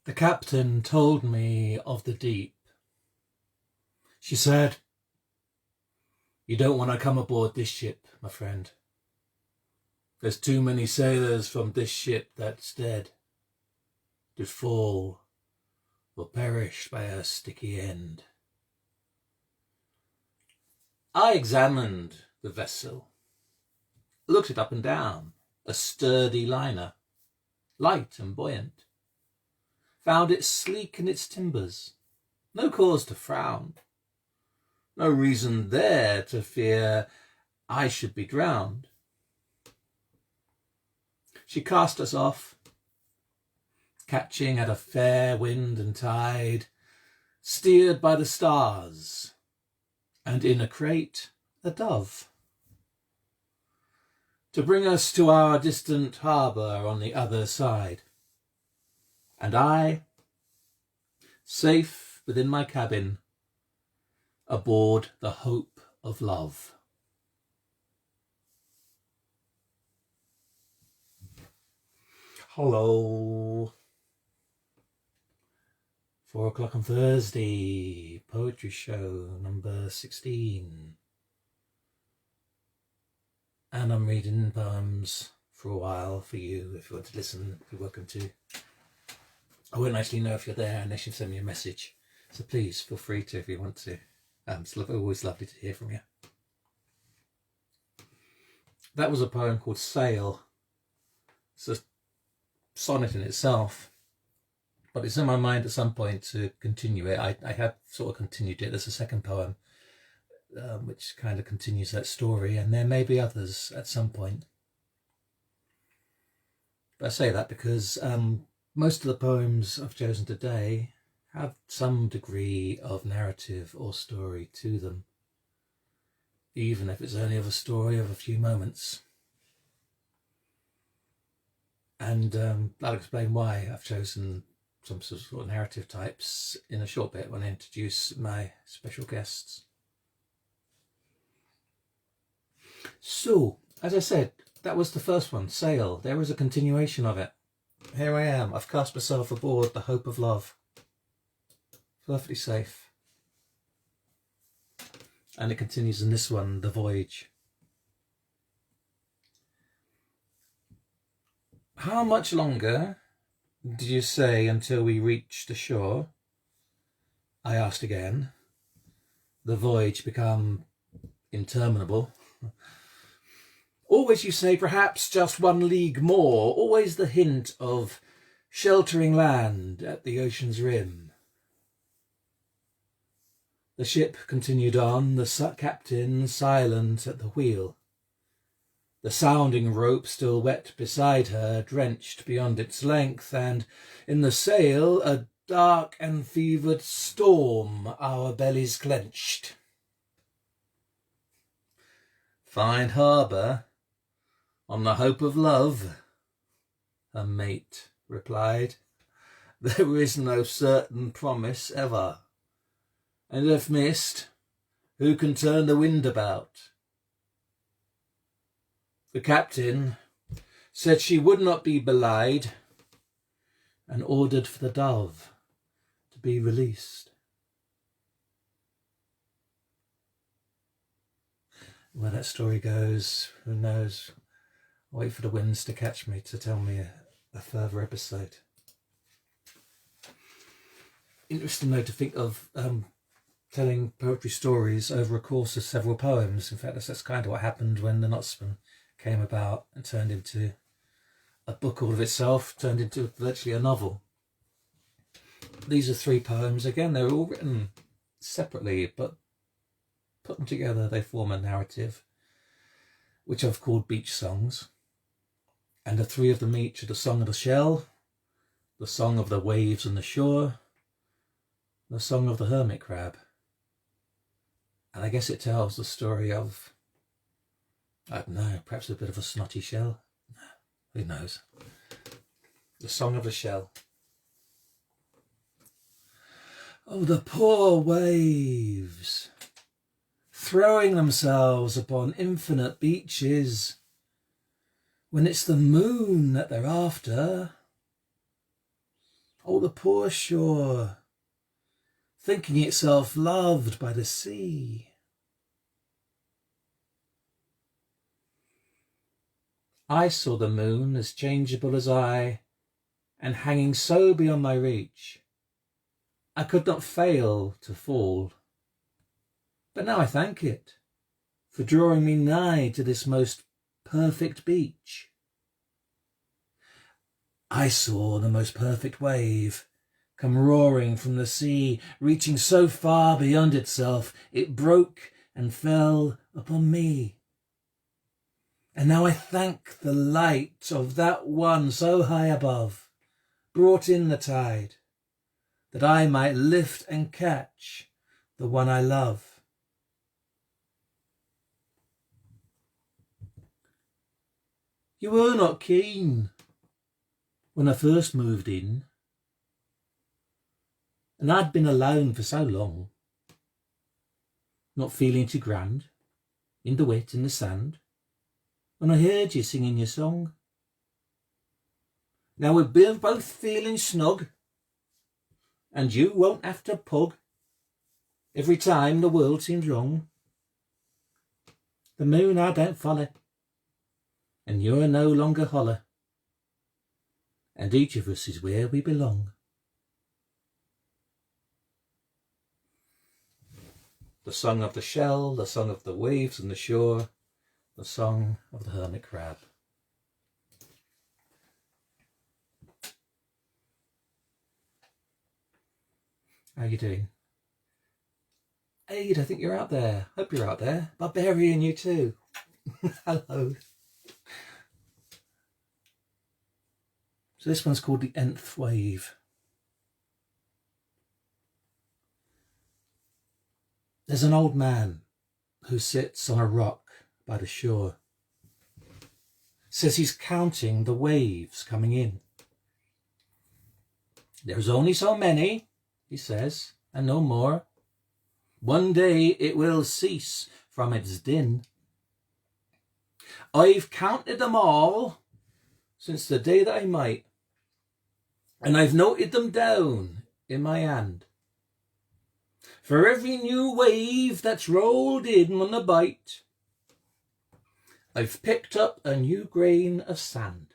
The captain told me of the deep. She said, "You don't want to come aboard this ship, my friend. There's too many sailors from this ship that's dead, to fall or perish by a sticky end." I examined the vessel, looked it up and down, a sturdy liner, light and buoyant. Found it sleek in its timbers, no cause to frown, no reason there to fear I should be drowned. She cast us off, catching at a fair wind and tide, steered by the stars, and in a crate a dove, to bring us to our distant harbour on the other side. And I, safe within my cabin, aboard the Hope of Love. Hello. 4 o'clock on Thursday, poetry show number 16. And I'm reading poems for a while for you. If you want to listen, you're welcome to. I won't actually know if you're there unless you send me a message. So please feel free to if you want to. It's always lovely to hear from you. That was a poem called Sail. It's a sonnet in itself, but it's in my mind at some point to continue it. I have sort of continued it. There's a second poem which kind of continues that story, and there may be others at some point. But I say that because most of the poems I've chosen today have some degree of narrative or story to them, even if it's only of a story of a few moments. And I'll explain why I've chosen some sort of narrative types in a short bit when I introduce my special guests. So, as I said, that was the first one, Sail. There is a continuation of it. Here I am. I've cast myself aboard the Hope of Love. Perfectly safe. And it continues in this one, the Voyage. How much longer did you say until we reached the shore? I asked again. The voyage become interminable. Always you say, perhaps just 1 league more, always the hint of sheltering land at the ocean's rim. The ship continued on, the captain silent at the wheel. The sounding rope still wet beside her, drenched beyond its length, and in the sail a dark and fevered storm our bellies clenched. Fine harbour on the Hope of Love, her mate replied. There is no certain promise ever, and if missed, who can turn the wind about? The captain said she would not be belied, and ordered for the dove to be released. Where that story goes, who knows? I'll wait for the winds to catch me to tell me a further episode. Interesting though to think of telling poetry stories over a course of several poems. In fact, that's kind of what happened when the Knotsman came about and turned into a book all of itself, turned into virtually a novel. These are 3 poems. Again, they're all written separately, but put them together, they form a narrative, which I've called beach songs. And the 3 of them each are the Song of the Shell, the Song of the Waves and the Shore, the Song of the Hermit Crab. And I guess it tells the story of, I don't know, perhaps a bit of a snotty shell. Who knows? The Song of the Shell. Oh, the poor waves, throwing themselves upon infinite beaches, when it's the moon that they're after. Oh, the poor shore, thinking itself loved by the sea. I saw the moon as changeable as I, and hanging so beyond my reach, I could not fail to fall. But now I thank it for drawing me nigh to this most perfect beach. I saw the most perfect wave come roaring from the sea, reaching so far beyond itself, it broke and fell upon me. And now I thank the light of that one so high above, brought in the tide, that I might lift and catch the one I love. You were not keen when I first moved in, and I'd been alone for so long, not feeling too grand, in the wet, in the sand, when I heard you singing your song. Now we're both feeling snug, and you won't have to pug every time the world seems wrong. The moon I don't follow, and you're no longer holler, and each of us is where we belong. The song of the shell, the song of the waves and the shore, the song of the hermit crab. How you doing? Aid, I think you're out there. Hope you're out there. Barbarian, you too. Hello. So this one's called The Nth Wave. There's an old man who sits on a rock by the shore. Says he's counting the waves coming in. There's only so many, he says, and no more. One day it will cease from its din. I've counted them all since the day that I might, and I've noted them down in my hand. For every new wave that's rolled in on the bite, I've picked up a new grain of sand.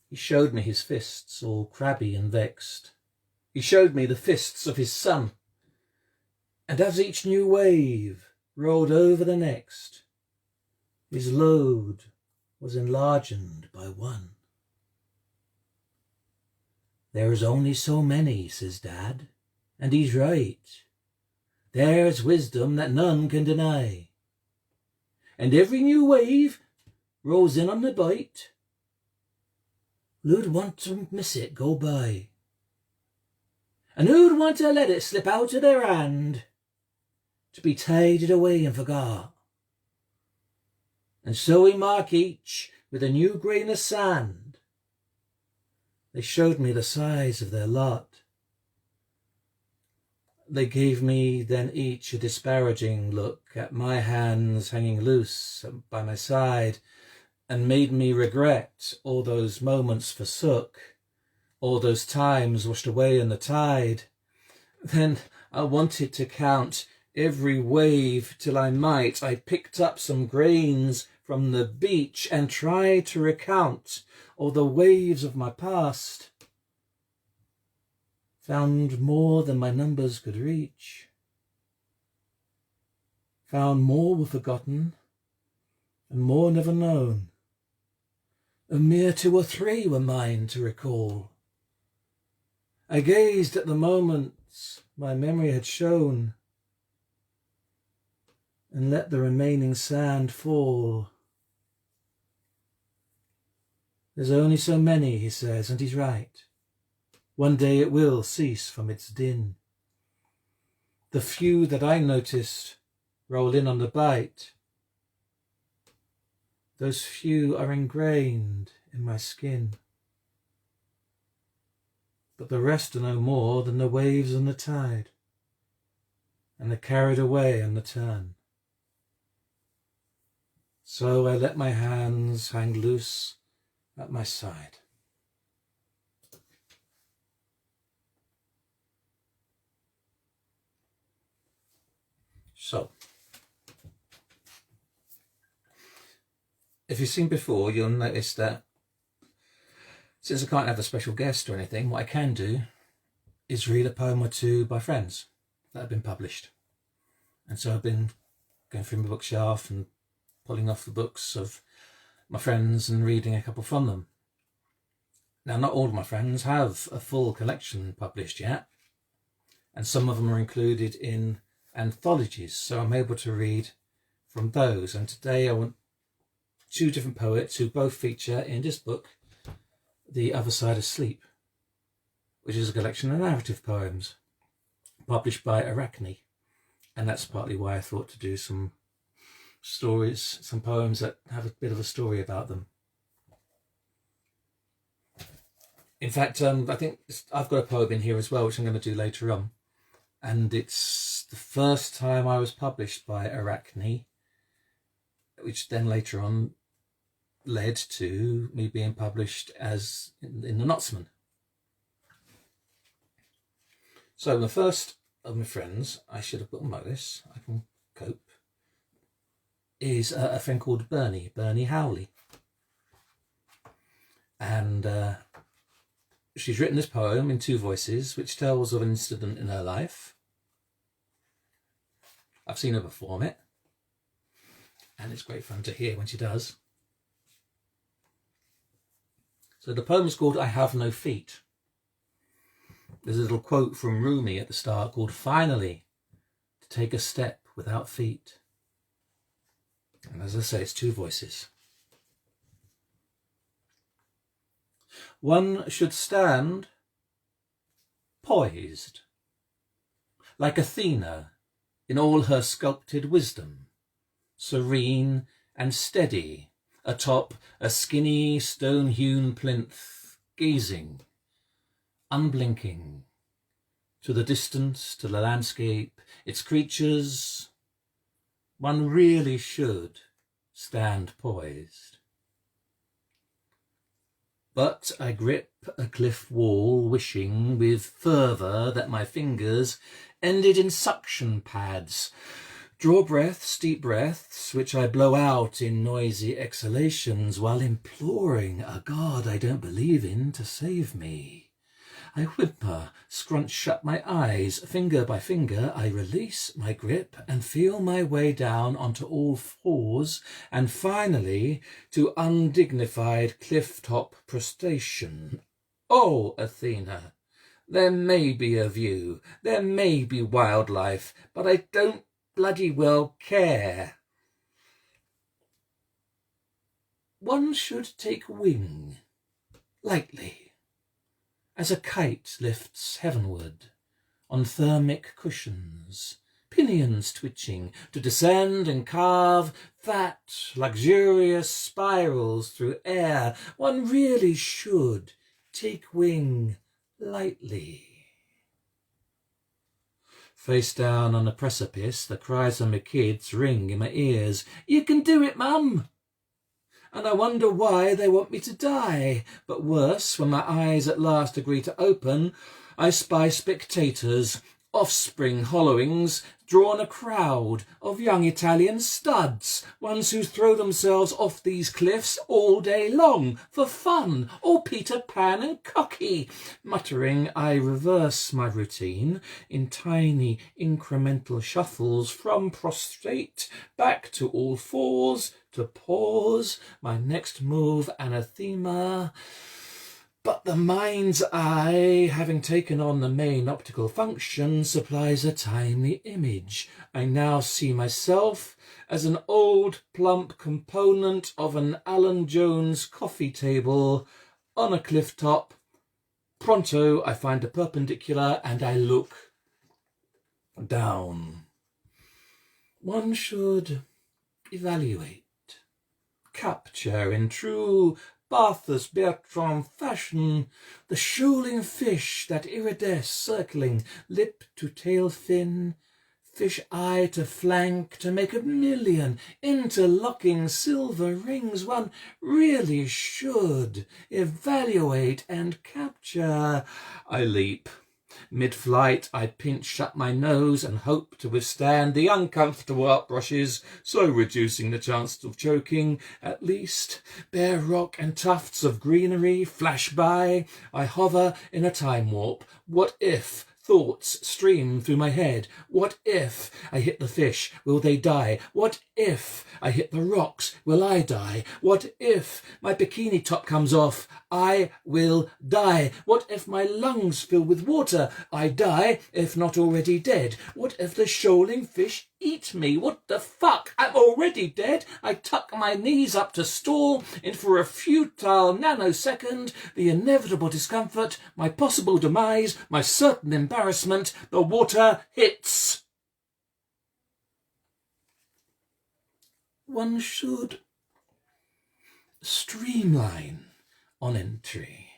He showed me his fists, all crabby and vexed. He showed me the fists of his son. And as each new wave rolled over the next, his load was enlarged by one. There is only so many, says Dad, and he's right. There's wisdom that none can deny. And every new wave rolls in on the bite. Who'd want to miss it go by? And who'd want to let it slip out of their hand, to be tided away and forgot? And so we mark each with a new grain of sand. They showed me the size of their lot. They gave me then each a disparaging look at my hands hanging loose by my side, and made me regret all those moments forsook, all those times washed away in the tide. Then I wanted to count every wave till I might. I picked up some grains from the beach and tried to recount all the waves of my past. Found more than my numbers could reach. Found more were forgotten, and more never known. A mere 2 or 3 were mine to recall. I gazed at the moments my memory had shown, and let the remaining sand fall. There's only so many, he says, and he's right. One day it will cease from its din. The few that I noticed roll in on the bite. Those few are ingrained in my skin. But the rest are no more than the waves on the tide, and are carried away on the turn. So I let my hands hang loose at my side. So, if you've seen before, you'll notice that since I can't have a special guest or anything, what I can do is read a poem or two by friends that have been published. And so I've been going through my bookshelf and pulling off the books of my friends and reading a couple from them. Now, not all of my friends have a full collection published yet, and some of them are included in anthologies, so I'm able to read from those. And today I want two different poets who both feature in this book, The Other Side of Sleep, which is a collection of narrative poems published by Arachne. And that's partly why I thought to do some stories, some poems that have a bit of a story about them. In fact, I think I've got a poem in here as well, which I'm going to do later on. And it's the first time I was published by Arachne, which then later on led to me being published as in the Knotsman. So the first of my friends, I should have put them like this, I can cope, is a friend called Bernie Howley. And she's written this poem in two voices, which tells of an incident in her life. I've seen her perform it, and it's great fun to hear when she does. So the poem is called I Have No Feet. There's a little quote from Rumi at the start called, "Finally, to take a step without feet." And as I say, it's two voices. One should stand poised, like Athena in all her sculpted wisdom, serene and steady, atop a skinny stone-hewn plinth, gazing, unblinking, to the distance, to the landscape, its creatures. One really should stand poised. But I grip a cliff wall, wishing with fervour that my fingers ended in suction pads, draw breaths, deep breaths, which I blow out in noisy exhalations while imploring a God I don't believe in to save me. I whimper, scrunch shut my eyes, finger by finger I release my grip and feel my way down onto all fours and finally to undignified cliff-top prostration. Oh, Athena, there may be a view, there may be wildlife, but I don't bloody well care. One should take wing, lightly, as a kite lifts heavenward on thermic cushions, pinions twitching to descend and carve fat, luxurious spirals through air. One really should take wing lightly. Face down on a precipice, the cries of my kids ring in my ears. You can do it, Mum! And I wonder why they want me to die. But worse, when my eyes at last agree to open, I spy spectators, offspring hollowings, drawn a crowd of young Italian studs, ones who throw themselves off these cliffs all day long, for fun, all Peter Pan and cocky. Muttering, I reverse my routine in tiny incremental shuffles from prostrate back to all fours, to pause, my next move anathema. But the mind's eye, having taken on the main optical function, supplies a timely image. I now see myself as an old plump component of an Alan Jones coffee table on a cliff top. Pronto I find a perpendicular and I look down. One should evaluate, capture in true Barthus Bertrand fashion, the shoaling fish that iridesce circling, lip to tail fin, fish eye to flank, to make a million interlocking silver rings. One really should evaluate and capture. I leap, Mid-flight, I pinch shut my nose and hope to withstand the uncomfortable upbrushes, so reducing the chance of choking. At least, bare rock and tufts of greenery flash by. I hover in a time warp. What if? Thoughts stream through my head. What if I hit the fish? Will they die? What if I hit the rocks? Will I die? What if my bikini top comes off? I will die. What if my lungs fill with water? I die, if not already dead. What if the shoaling fish eat me? What the fuck? I'm already dead. I tuck my knees up to stall, and for a futile nanosecond, the inevitable discomfort, my possible demise, my certain embarrassment, the water hits. One should streamline on entry,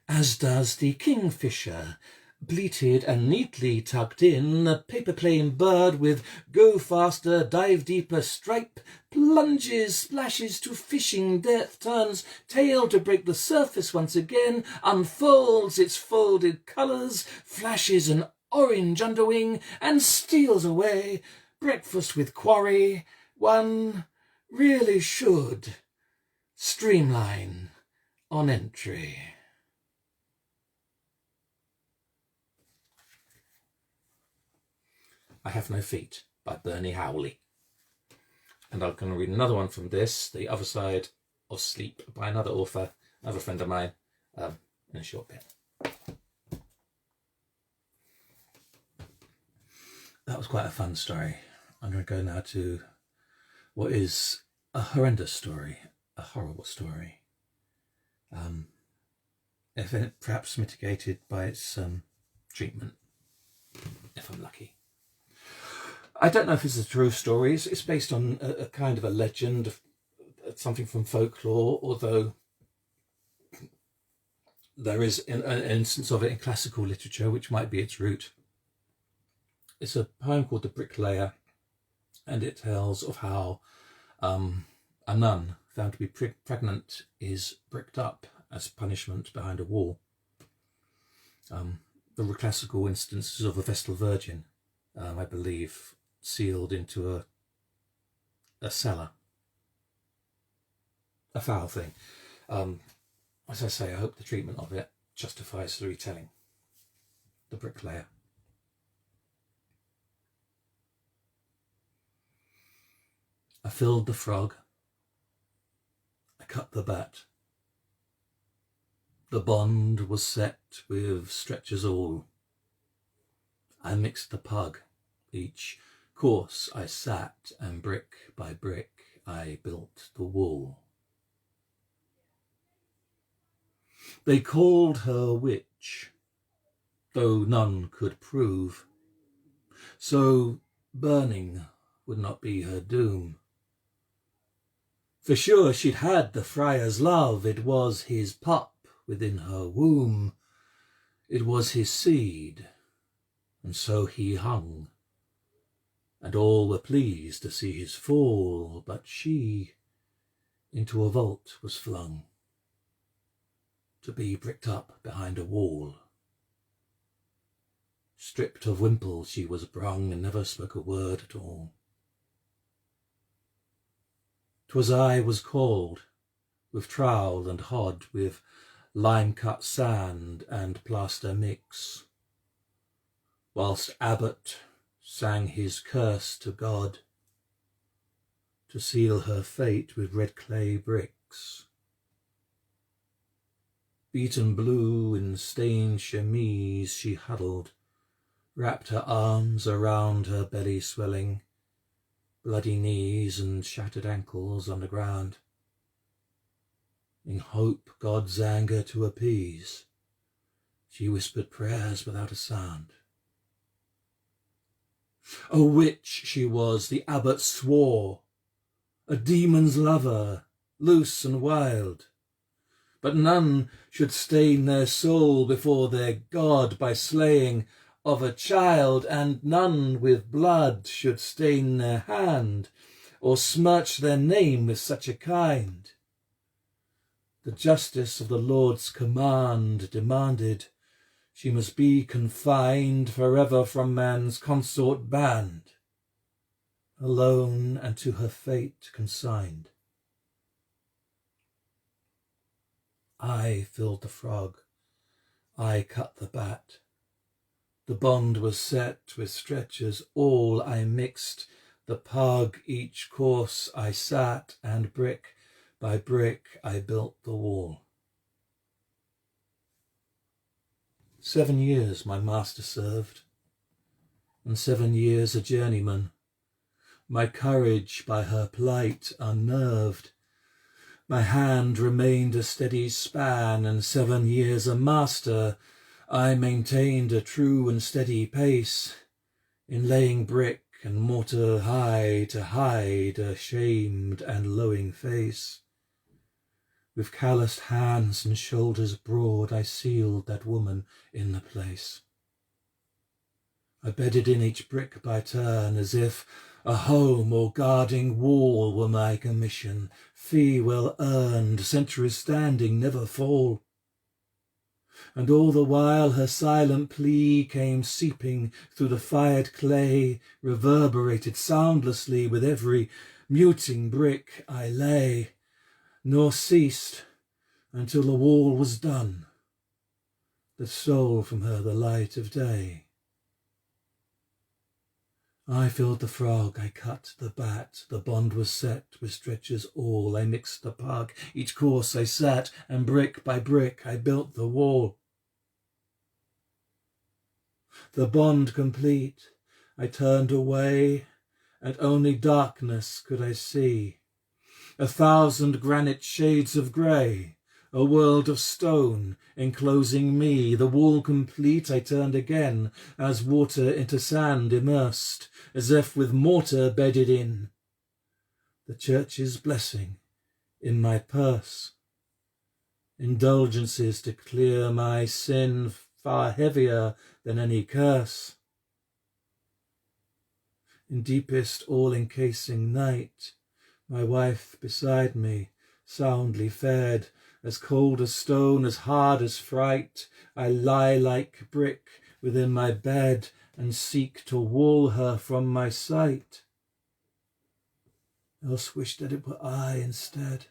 as does the kingfisher, bleated and neatly tucked in, a paper-plane bird with go faster, dive deeper stripe, plunges, splashes to fishing depth, turns tail to break the surface once again, unfolds its folded colours, flashes an orange underwing, and steals away. Breakfast with quarry. One really should streamline on entry. I Have No Feet by Bernie Howley. And I'm going to read another one from this, The Other Side of Sleep, by another author, another friend of mine, in a short bit. That was quite a fun story. I'm going to go now to what is a horrendous story, a horrible story. If it perhaps mitigated by its treatment, if I'm lucky. I don't know if it's a true story. It's based on a kind of a legend, something from folklore, although there is an instance of it in classical literature, which might be its root. It's a poem called The Bricklayer, and it tells of how a nun found to be pregnant is bricked up as punishment behind a wall. There were classical instances of a Vestal Virgin, I believe, sealed into a cellar. A foul thing. As I say, I hope the treatment of it justifies the retelling. The Bricklayer. I filled the frog. I cut the bat. The bond was set with stretchers all. I mixed the pug. Each course I sat, and brick by brick I built the wall. They called her witch, though none could prove, so burning would not be her doom. For sure she'd had the friar's love, it was his pup within her womb, it was his seed, and so he hung. And all were pleased to see his fall, but she into a vault was flung, to be bricked up behind a wall. Stripped of wimple she was brung, and never spoke a word at all. 'Twas I was called, with trowel and hod, with lime-cut sand and plaster mix, whilst Abbot sang his curse to God, to seal her fate with red clay bricks. Beaten blue in stained chemise she huddled, wrapped her arms around her belly swelling, bloody knees and shattered ankles on the ground. In hope God's anger to appease, she whispered prayers without a sound. A witch she was, the abbot swore, a demon's lover, loose and wild. But none should stain their soul before their God by slaying of a child, and none with blood should stain their hand, or smirch their name with such a kind. The justice of the Lord's command demanded She must be confined forever from man's consort band, alone and to her fate consigned. I filled the frog, I cut the bat. The bond was set with stretchers all I mixed, the pug each course I sat, and brick by brick I built the wall. 7 years my master served, and 7 years a journeyman. My courage by her plight unnerved, my hand remained a steady span, and 7 years a master I maintained a true and steady pace, in laying brick and mortar high to hide a shamed and lowing face. With calloused hands and shoulders broad I sealed that woman in the place. I bedded in each brick by turn, as if a home or guarding wall were my commission, fee well earned, centuries standing, never fall. And all the while her silent plea came seeping through the fired clay, reverberated soundlessly with every muting brick I lay, nor ceased until the wall was done, that stole from her the light of day. I filled the frog, I cut the bat, the bond was set with stretchers all, I mixed the pug, each course I sat, and brick by brick I built the wall. The bond complete, I turned away, and only darkness could I see, 1,000 granite shades of grey, a world of stone enclosing me. The wall complete, I turned again, as water into sand immersed, as if with mortar bedded in. The church's blessing in my purse, indulgences to clear my sin far heavier than any curse. In deepest all-encasing night, my wife beside me, soundly fed, as cold as stone, as hard as fright, I lie like brick within my bed, and seek to wall her from my sight, else wish that it were I instead.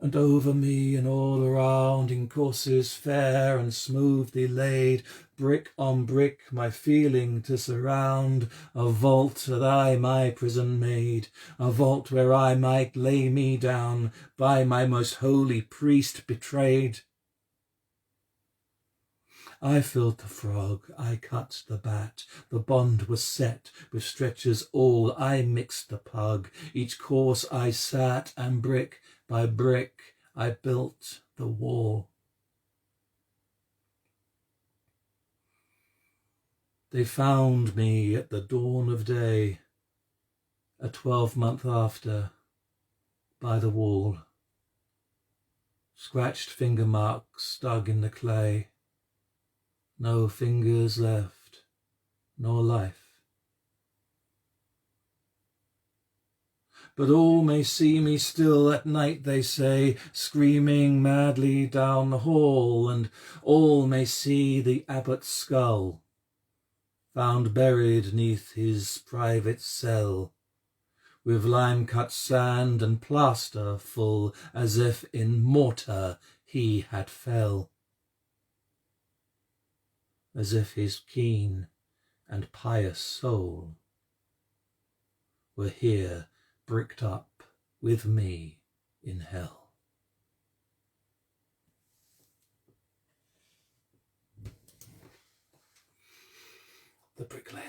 And over me and all around, in courses fair and smoothly laid, brick on brick my feeling to surround, a vault that I my prison made, a vault where I might lay me down, by my most holy priest betrayed. I filled the frog, I cut the bat, the bond was set with stretchers all, I mixed the pug, each course I sat, and brick by brick I built the wall. They found me at the dawn of day, a 12-month after, by the wall, scratched finger marks dug in the clay, no fingers left, nor life. But all may see me still at night, they say, screaming madly down the hall, and all may see the abbot's skull, found buried 'neath his private cell, with lime-cut sand and plaster full, as if in mortar he had fell, as if his keen and pious soul were here bricked up with me in hell. The Bricklayer.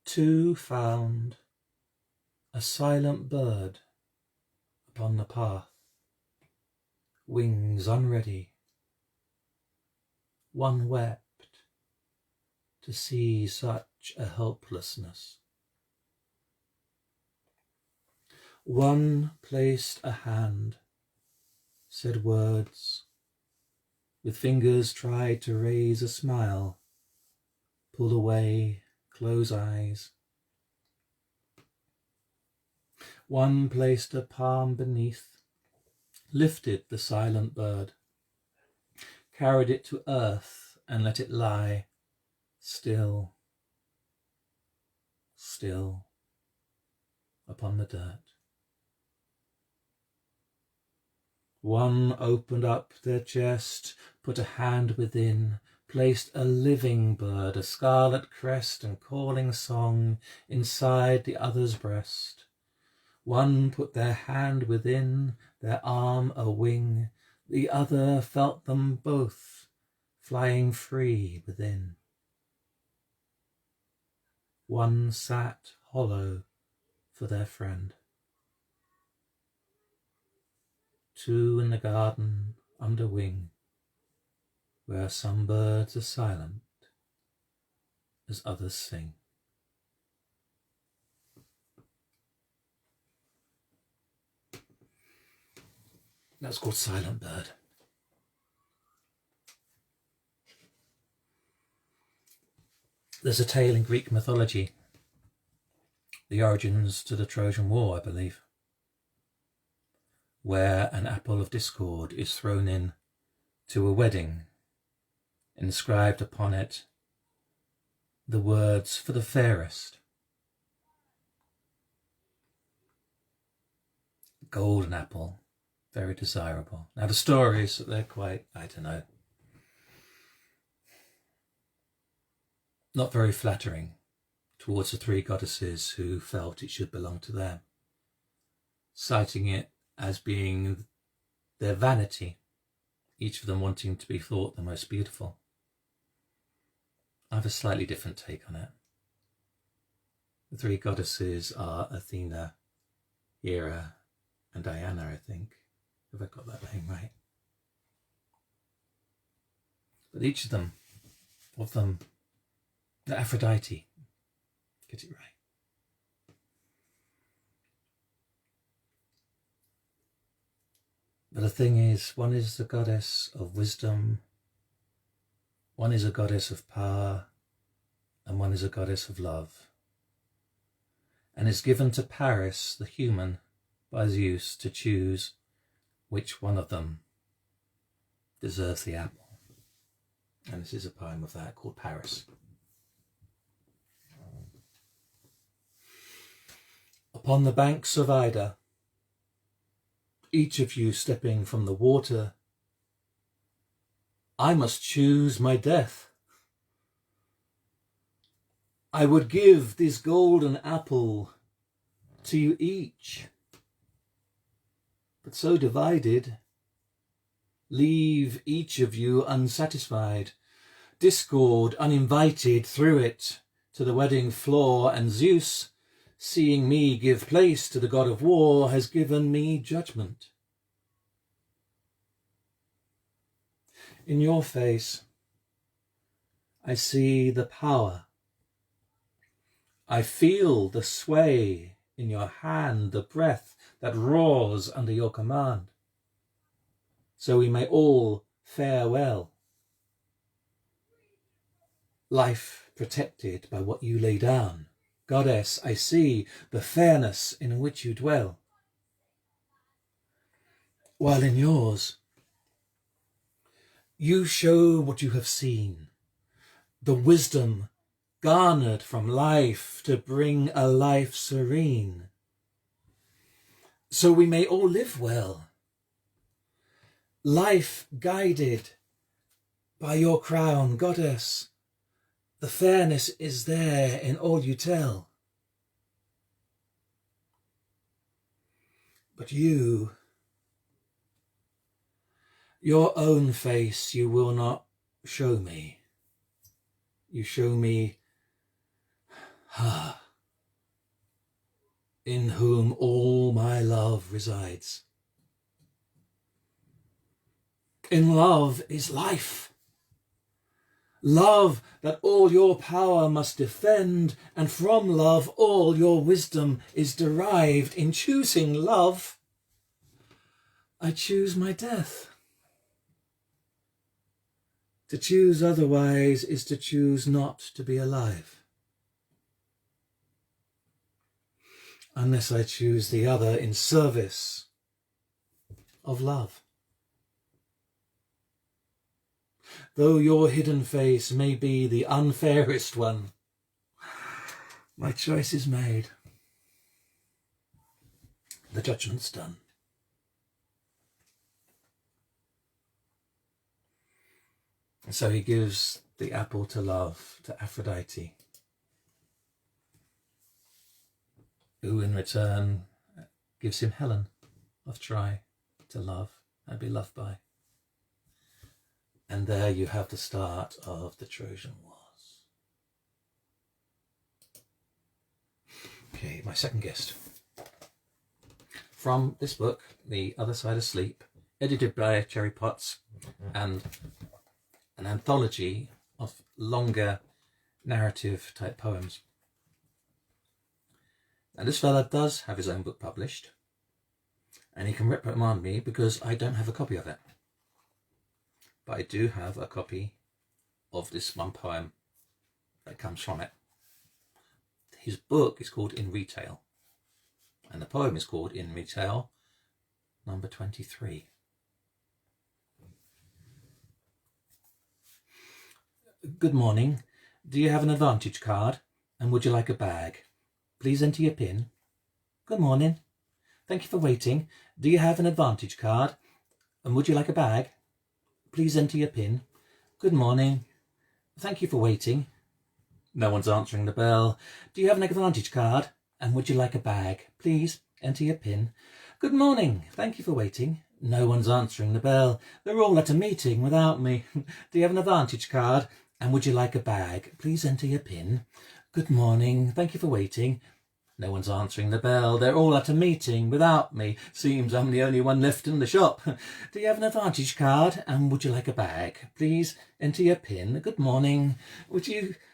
Two found a silent bird upon the path, wings unready. One wept to see such a helplessness. One placed a hand, said words, with fingers tried to raise a smile, pulled away, close eyes, One placed a palm beneath, lifted the silent bird, carried it to earth and let it lie still, still upon the dirt. One opened up their chest, put a hand within, placed a living bird, a scarlet crest and calling song inside the other's breast. One put their hand within, their arm a wing, the other felt them both flying free within. One sat hollow for their friend. Two in the garden under wing, where some birds are silent as others sing. That's called Silent Bird. There's a tale in Greek mythology, the origins to the Trojan War, I believe, where an apple of discord is thrown in to a wedding, inscribed upon it the words for the fairest. Golden apple, very desirable. Now the stories, they're quite, I don't know, not very flattering towards the three goddesses who felt it should belong to them, citing it as being their vanity, each of them wanting to be thought the most beautiful. I have a slightly different take on it. The three goddesses are Athena, Hera, and Diana, I think. Have I got that name right? But each of them, Aphrodite, get it right. But the thing is, one is the goddess of wisdom, one is a goddess of power, and one is a goddess of love. And is given to Paris, the human, by Zeus to choose which one of them deserves the apple. And this is a poem of that called Paris. Upon the banks of Ida, each of you stepping from the water, I must choose my death. I would give this golden apple to you each, but so divided, leave each of you unsatisfied, discord uninvited through it to the wedding floor, and Zeus, seeing me give place to the god of war, has given me judgment. In your face, I see the power. I feel the sway in your hand, the breath that roars under your command. So we may all fare well. Life protected by what you lay down. Goddess, I see the fairness in which you dwell. While in yours, you show what you have seen, the wisdom garnered from life to bring a life serene. So we may all live well, life guided by your crown, Goddess. The fairness is there in all you tell. But you, your own face you will not show me. You show me her, in whom all my love resides. In love is life. Love that all your power must defend, and from love all your wisdom is derived. In choosing love, I choose my death. To choose otherwise is to choose not to be alive. unless I choose the other in service of love. Though your hidden face may be the unfairest one, my choice is made. The judgment's done. And so he gives the apple to love to Aphrodite, who in return gives him Helen of Troy to love and be loved by. And there you have the start of the Trojan Wars. Okay, my second guest. From this book, The Other Side of Sleep, edited by Cherry Potts, and an anthology of longer narrative type poems. And this fella does have his own book published, and he can reprimand me because I don't have a copy of it. But I do have a copy of this one poem that comes from it. His book is called In Retail, and the poem is called In Retail, number 23. Good morning. Do you have an advantage card? And would you like a bag? Please enter your PIN. Good morning. Thank you for waiting. Do you have an advantage card? And would you like a bag? Please enter your PIN. Good morning. Thank you for waiting. No one's answering the bell. Do you have an advantage card? And would you like a bag? Please enter your PIN. Good morning. Thank you for waiting. No one's answering the bell. They're all at a meeting without me. Do you have an advantage card? And would you like a bag? Please enter your PIN. Good morning. Thank you for waiting. No one's answering the bell. They're all at a meeting without me. Seems I'm the only one left in the shop. Do you have an advantage card? And would you like a bag? Please enter your PIN. Good morning.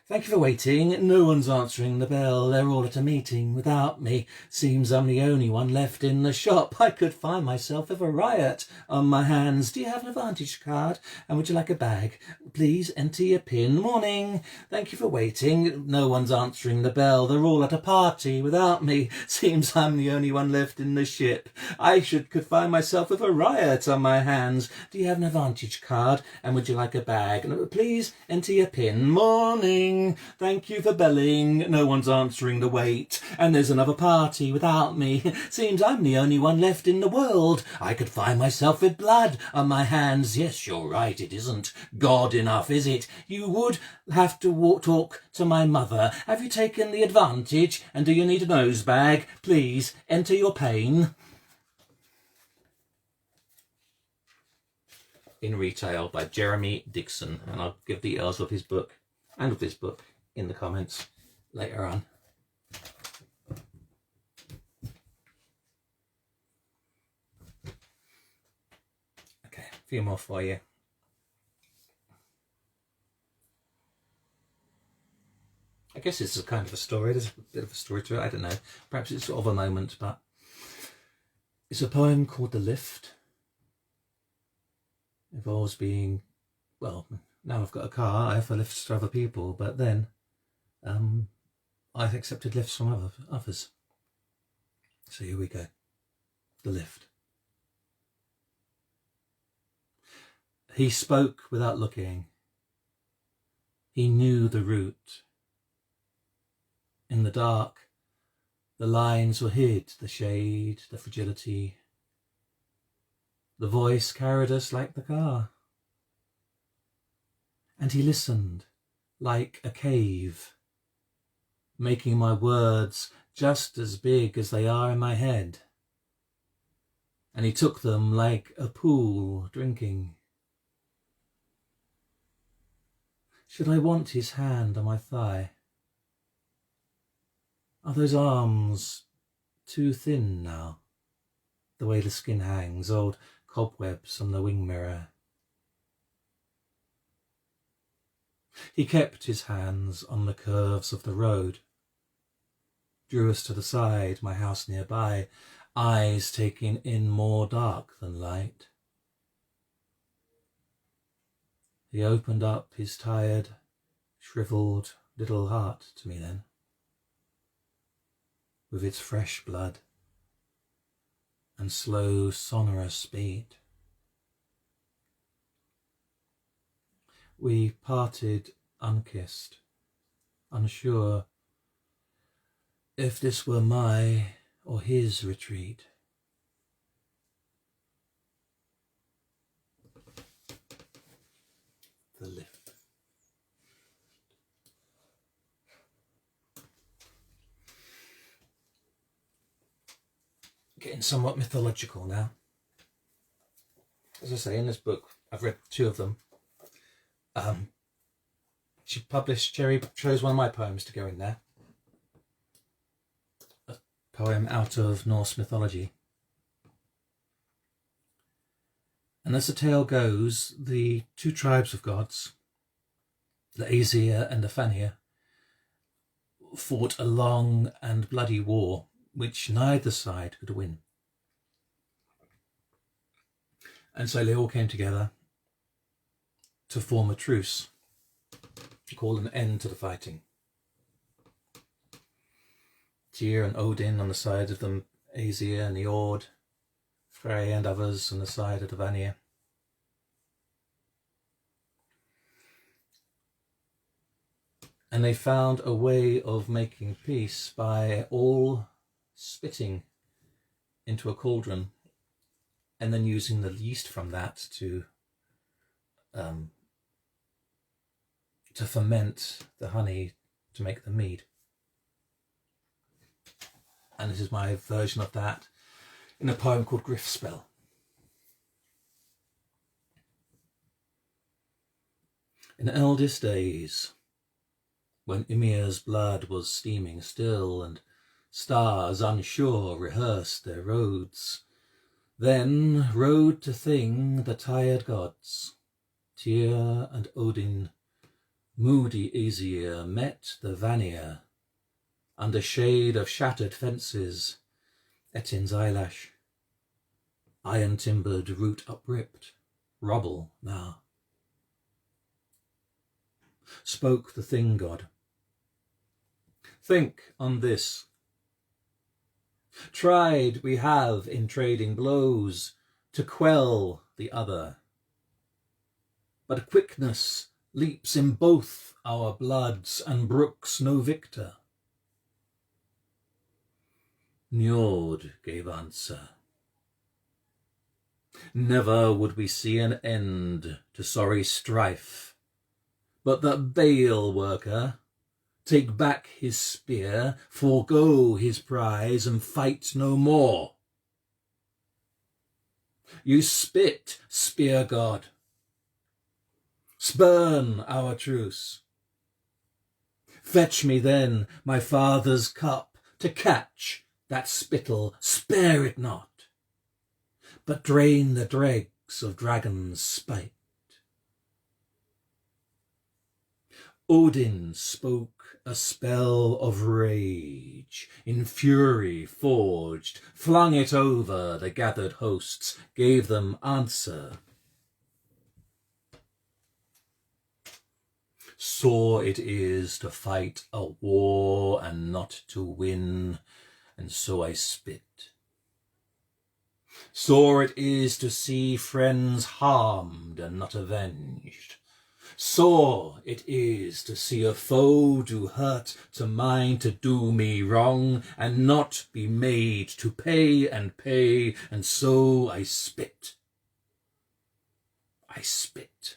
Thank you for waiting. No one's answering the bell. They're all at a meeting without me. Seems I'm the only one left in the shop. I could find myself with a riot on my hands. Do you have an advantage card? And would you like a bag? Please enter your PIN. Morning. Thank you for waiting. No one's answering the bell. They're all at a party without me. Seems I'm the only one left in the ship. Could find myself with a riot on my hands. Do you have an advantage card? And would you like a bag? Please enter your PIN. Morning. Thank you for belling. No one's answering the wait. And there's another party without me. Seems I'm the only one left in the world. I could find myself with blood on my hands. Yes, you're right, it isn't God enough, is it? You would have to talk to my mother. Have you taken the advantage? And do you need a nose bag? Please enter your pain. In Retail by Jeremy Dixon. And I'll give details of his book and of this book in the comments later on. Okay, a few more for you. I guess it's a kind of a story. There's a bit of a story to it. I don't know. Perhaps it's sort of a moment, but it's a poem called The Lift. It involves being, well, now I've got a car, I have lifts to other people, but then I've accepted lifts from others. So here we go. The lift. He spoke without looking. He knew the route. In the dark, the lines were hid, the shade, the fragility. The voice carried us like the car. And he listened like a cave, making my words just as big as they are in my head. And he took them like a pool drinking. Should I want his hand on my thigh? Are those arms too thin now? The way the skin hangs, old cobwebs on the wing mirror. He kept his hands on the curves of the road, drew us to the side, my house nearby, eyes taking in more dark than light. He opened up his tired, shriveled little heart to me then. with its fresh blood and slow sonorous speed. We parted unkissed, unsure if this were my or his retreat. The lift. Getting somewhat mythological now. As I say, in this book, I've read 2 of them. Jerry chose one of my poems to go in there. A poem out of Norse mythology. And as the tale goes, the 2 tribes of gods, the xxiii and the Vanir, fought a long and bloody war which neither side could win. And so they all came together to form a truce, to call an end to the fighting. Tyr and Odin on the side of the xxiii and the Ord, Freyja and others on the side of the Vanir. And they found a way of making peace by all spitting into a cauldron and then using the yeast from that to ferment the honey to make the mead. And this is my version of that in a poem called Grithspell. In eldest days, when Ymir's blood was steaming still and stars unsure rehearsed their roads, then rode to Thing the tired gods. Tyr and Odin, moody xxiii, met the Vanir under shade of shattered fences, Ettin's eyelash, iron-timbered root upripped, rubble now. Spoke the Thing god. Think on this. Tried we have in trading blows to quell the other, but quickness leaps in both our bloods and brooks no victor. Njord gave answer. Never would we see an end to sorry strife, but that bale worker take back his spear, forego his prize, and fight no more. You spit, spear god. Spurn our truce. Fetch me then my father's cup to catch that spittle, spare it not, but drain the dregs of dragon's spite. Odin spoke a spell of rage, in fury forged, flung it over the gathered hosts, gave them answer. Sore it is to fight a war and not to win, and so I spit. Sore it is to see friends harmed and not avenged. Sore it is to see a foe do hurt to mine, to do me wrong, and not be made to pay, and so I spit. I spit.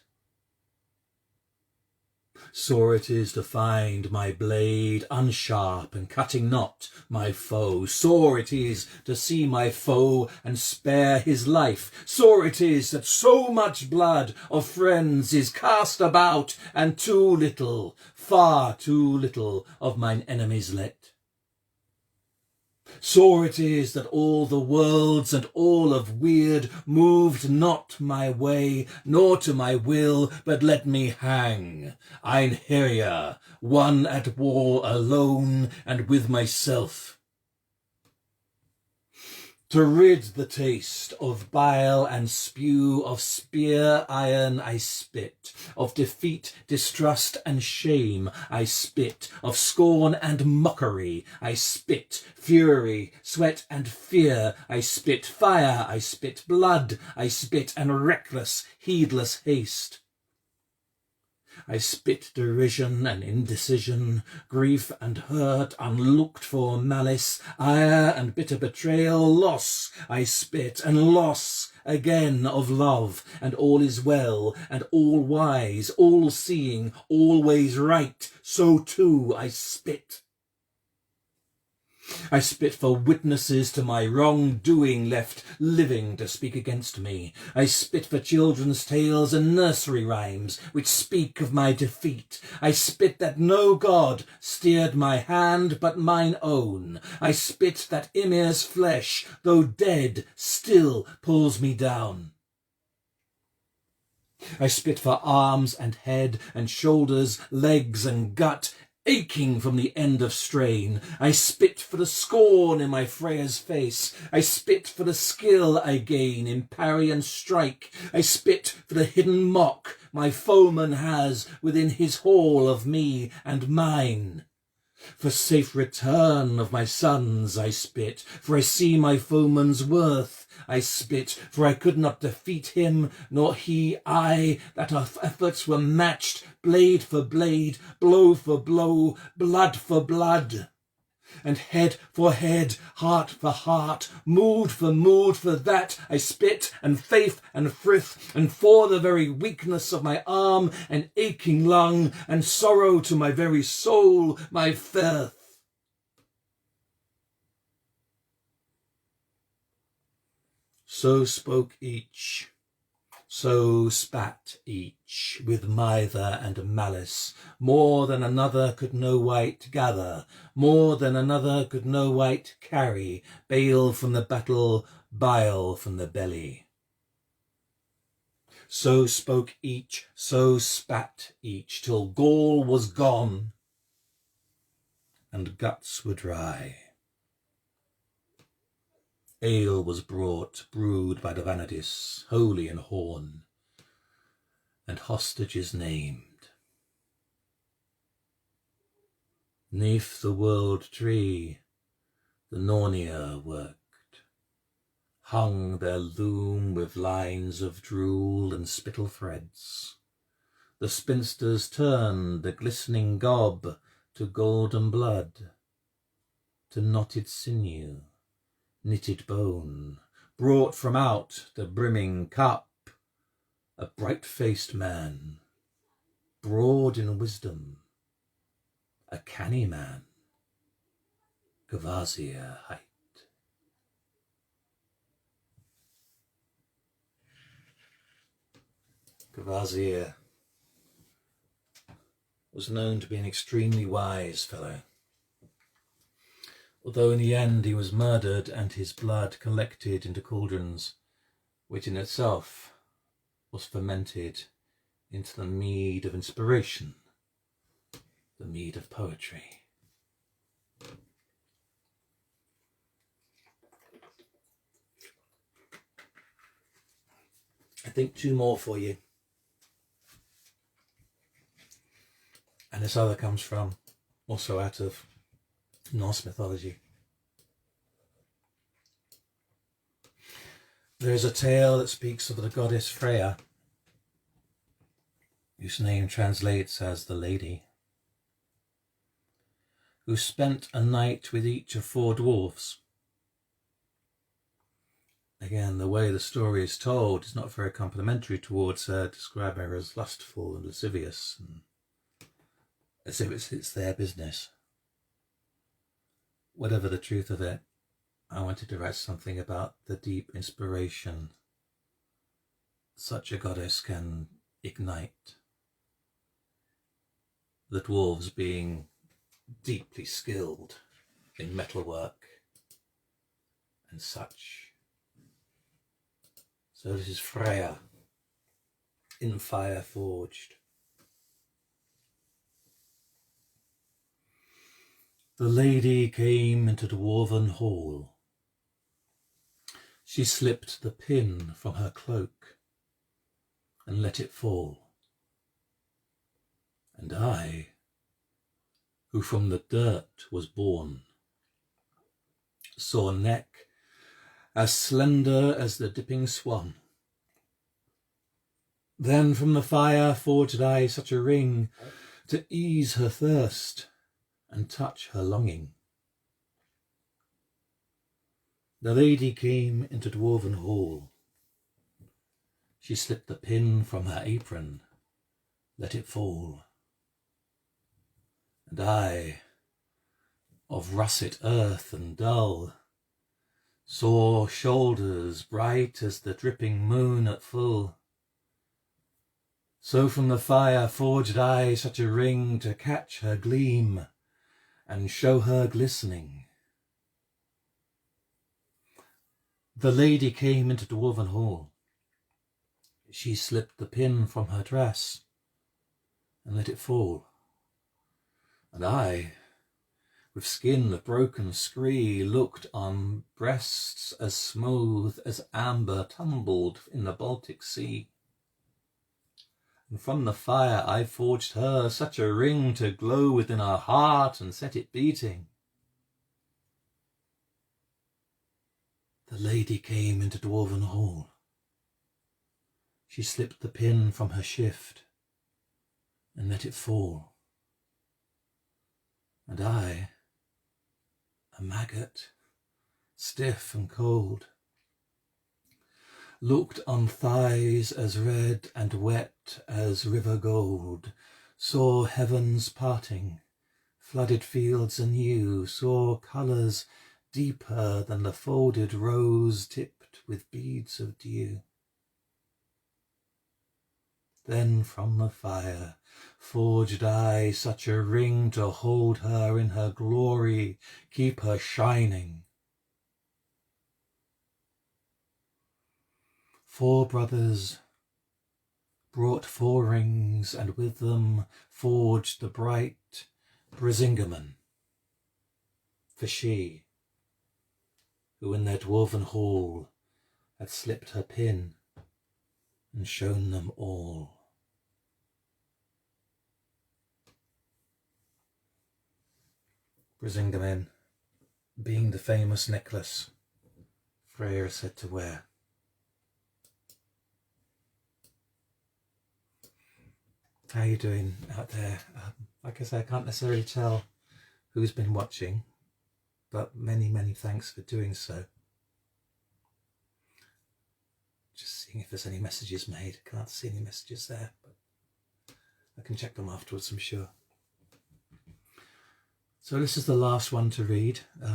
Sore it is to find my blade unsharp and cutting not my foe. Sore it is to see my foe and spare his life. Sore it is that so much blood of friends is cast about, and too little, far too little, of mine enemies let. Sore it is that all the worlds and all of weird moved not my way, nor to my will, but let me hang, Einherja, one at war alone and with myself. To rid the taste of bile and spew, of spear iron I spit, of defeat, distrust and shame I spit, of scorn and mockery I spit, fury, sweat and fear I spit, fire I spit, blood I spit, and reckless, heedless haste. I spit derision and indecision, grief and hurt, unlooked-for malice, ire and bitter betrayal, loss I spit, and loss again of love, and all is well, and all wise, all-seeing, always right, so too I spit. I spit for witnesses to my wrong-doing left living to speak against me. I spit for children's tales and nursery rhymes which speak of my defeat. I spit that no god steered my hand but mine own. I spit that Ymir's flesh, though dead, still pulls me down. I spit for arms and head and shoulders, legs and gut, aching from the end of strain. I spit for the scorn in my Freyja's face. I spit for the skill I gain in parry and strike. I spit for the hidden mock my foeman has within his hall of me and mine. For safe return of my sons I spit, for I see my foeman's worth. I spit, for I could not defeat him, nor he I, that our efforts were matched, blade for blade, blow for blow, blood for blood. And head for head, heart for heart, mood for that I spit, and faith and frith, and for the very weakness of my arm and aching lung, and sorrow to my very soul, my firth. So spoke each, so spat each, with mither and malice. More than another could no wight gather, more than another could no wight carry, bale from the battle, bile from the belly. So spoke each, so spat each, till gall was gone and guts were dry. Ale was brought, brewed by the Vanadis, holy in horn, and hostages named. Neath the world tree the Nornia worked, hung their loom with lines of drool and spittle threads. The spinsters turned the glistening gob to golden blood, to knotted sinew, knitted bone, brought from out the brimming cup a bright-faced man, broad in wisdom, a canny man, xxiii height. xxiii was known to be an extremely wise fellow, although in the end he was murdered and his blood collected into cauldrons, which in itself was fermented into the mead of inspiration, the mead of poetry. I think two more for you. And this other comes from, also out of Norse mythology. There is a tale that speaks of the goddess Freyja, whose name translates as the Lady, who spent a night with each of 4 dwarfs. Again, the way the story is told is not very complimentary towards her, describing her as lustful and lascivious, and as if it's their business. Whatever the truth of it, I wanted to write something about the deep inspiration such a goddess can ignite. The dwarves being deeply skilled in metalwork and such. So this is Freyja, in fire forged. The lady came into dwarven hall. She slipped the pin from her cloak and let it fall. And I, who from the dirt was born, saw neck as slender as the dipping swan. Then from the fire forged I such a ring to ease her thirst and touch her longing. The lady came into dwarven hall. She slipped the pin from her apron, let it fall. And I, of russet earth and dull, saw shoulders bright as the dripping moon at full. So from the fire forged I such a ring to catch her gleam and show her glistening. The lady came into dwarven hall. She slipped the pin from her dress and let it fall. And I, with skin of broken scree, looked on breasts as smooth as amber tumbled in the Baltic Sea. And from the fire I forged her such a ring to glow within her heart and set it beating. The lady came into dwarven hall. She slipped the pin from her shift and let it fall. And I, a maggot, stiff and cold, looked on thighs as red and wet as river gold, saw heavens parting, flooded fields anew, saw colours deeper than the folded rose tipped with beads of dew. Then from the fire forged I such a ring to hold her in her glory, keep her shining. 4 brothers brought 4 rings, and with them forged the bright Brisingamen. For she, who in their dwarven hall had slipped her pin and shown them all. Brisingamen being the famous necklace Freyja is said to wear. How are you doing out there? Like I say, I can't necessarily tell who's been watching, but many, many thanks for doing so. Just seeing if there's any messages made. I can't see any messages there, but I can check them afterwards, I'm sure. So this is the last one to read. I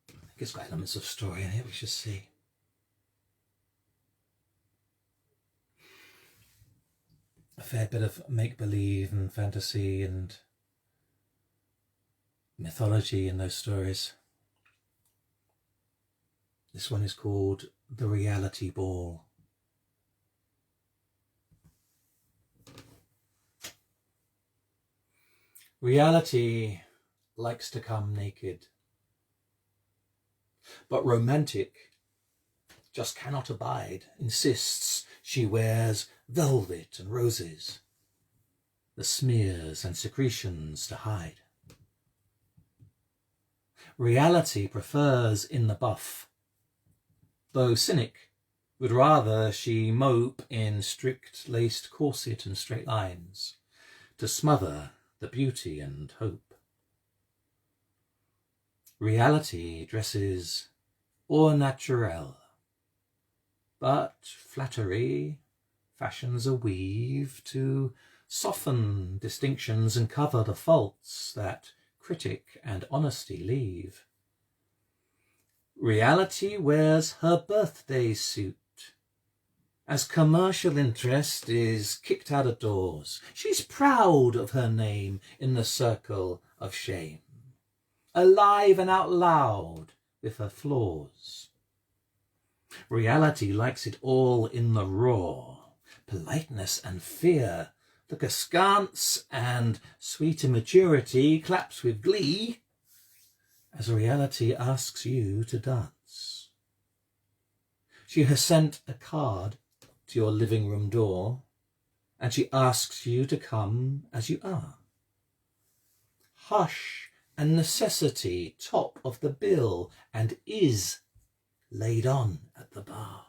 think it's got elements of story in it, we shall see. A fair bit of make-believe and fantasy and mythology in those stories. This one is called The Reality Ball. Reality likes to come naked, but romantic just cannot abide, insists she wears velvet and roses, the smears and secretions to hide. Reality prefers in the buff, though cynic would rather she mope in strict laced corset and straight lines to smother the beauty and hope. Reality dresses au naturel, but flattery fashions a weave to soften distinctions and cover the faults that critic and honesty leave. Reality wears her birthday suit. As commercial interest is kicked out of doors, she's proud of her name in the circle of shame, alive and out loud with her flaws. Reality likes it all in the raw. Politeness and fear look askance, and sweet immaturity claps with glee as reality asks you to dance. She has sent a card to your living room door, and she asks you to come as you are. Hush and necessity top of the bill, and is laid on at the bar.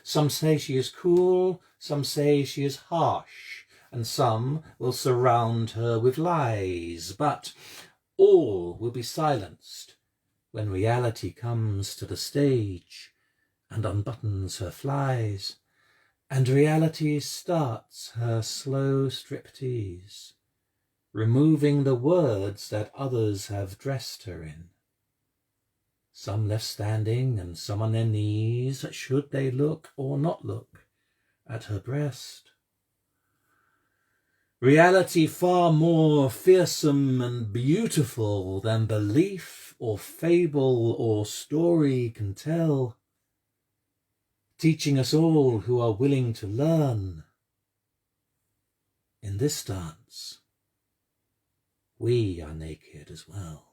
Some say she is cool, some say she is harsh, and some will surround her with lies, but all will be silenced when reality comes to the stage and unbuttons her flies, and reality starts her slow striptease, removing the words that others have dressed her in. Some left standing and some on their knees, should they look or not look at her breast. Reality far more fearsome and beautiful than belief or fable or story can tell, teaching us all who are willing to learn. In this dance, we are naked as well.